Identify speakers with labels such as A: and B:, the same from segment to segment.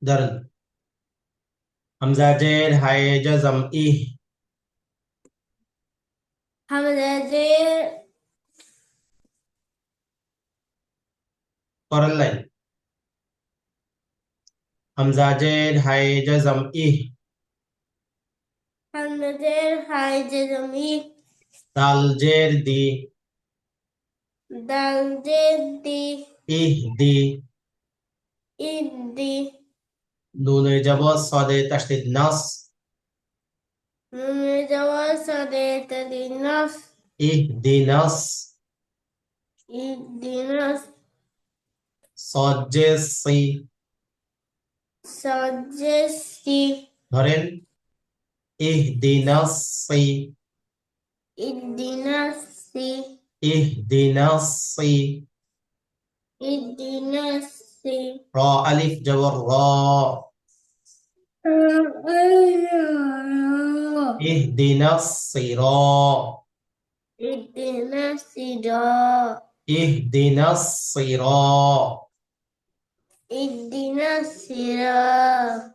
A: ধরেন হামজা জের হায়ে জজম ইহ।
B: হামজা জের
A: পরের লাইন হামজা জের হায়ে জজম ইহ।
B: হামজা জের হাই জজম ই।
A: দাল জের দি।
B: দাল জের দি।
A: ইহ দি।
B: ইদ দি।
A: নুনে জবর সদে তাসদিদ নাস।
B: নুনে জবর সাদে তাদি নাস।
A: ইহ দি নাস।
B: ইহদিনাস।
A: সদ জের সি।
B: সাদ জের সি।
A: ধরেন ইহ দি নাস সি।
B: ইহদিনাস সি।
A: ইহ দি নাস সি।
B: ইহদিনাস সি।
A: র আলিফ জবর র। ইহ দি নাস সিরা।
B: ইহদিনাস সিরা।
A: ইহ দি নাস সিরা।
B: ইহদিনাস সিরা।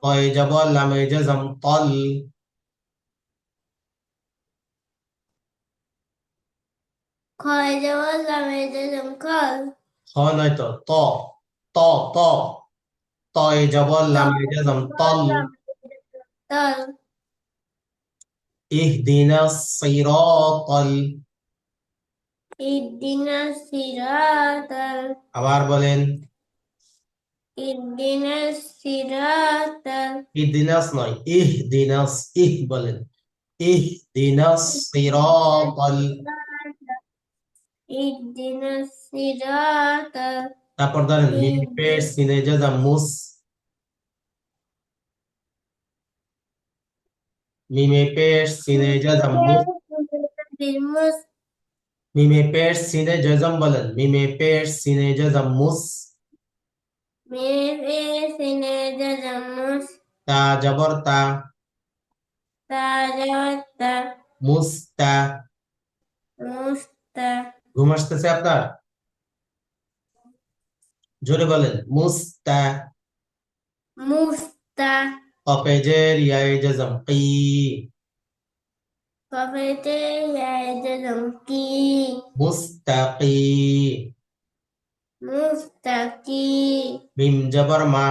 A: طيب জবর লামে জজম তল।
B: খয় জবর লামে জজম কল।
A: খ নয় তো ত। ত ত তয় জবর লামে জজম তল।
B: তল।
A: ইহদিনাস সিরাতাল।
B: ইহদিনাস সিরাতাল।
A: আবার বলেন
B: ইহদিনাস সিরাতাল।
A: ইহদিনাস নয় ইহদিনাস ইহ বলেন ইহদিনাস সিরাতাল।
B: ইহদিনাস সিরাতাল।
A: তারপর ধরেন মিম পেশ সিনে জজম মুস। মিমে পেশ সিনে জজম মুস।
B: ইহদিনাস
A: মিমে পেশ সিনে জজম বলেন মিমে পেশ সিনে জজম মুস।
B: মেরে সিনে জজমুস।
A: তা জবর তা।
B: তাজাতা।
A: মুস্তা।
B: মুস্তা।
A: ঘুম আসতেছে আপনার? জোরে বলেন মুস্তা।
B: মুস্তা।
A: কফেজের ইয়ায়ে জজম কি।
B: কফেতে জজম কি।
A: মুস্তাকি।
B: মুস্তাকি।
A: মিম জবর মা।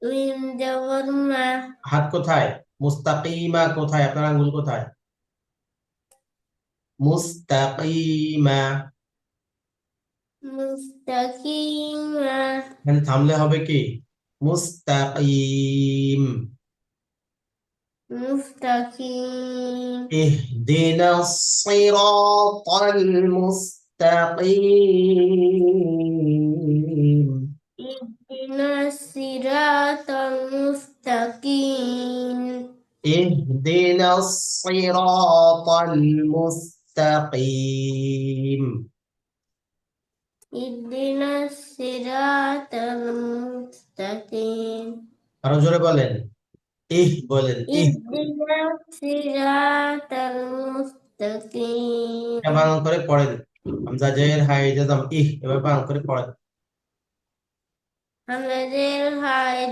B: মিম জবর মা।
A: হাত কোথায়? মুস্তাকিমা কোথায়? আপনার আঙ্গুল কোথায়? মুস্তাকিমা।
B: মুস্তাকিমা।
A: এখানে থামলে হবে কি মুস্তাকিম।
B: মুস্তাকিম।
A: ইহদিনাস সিরাতাল মুস্তাকিম।
B: ইহদিনাস সিরাতাল মুস্তাকিম।
A: ইহদিনাস সিরাতাল মুস্তাকিম।
B: ইহদিনাস সিরাতাল মুস্তাকিম।
A: আরো জোরে বলেন বলেন
B: ইহদিনাস সিরাতাল মুস্তাকিম।
A: এটা বানান করে পড়েন হামজা জের হাই জাজম এভাবে বানান করে পড়েন।
B: আমাদের হায়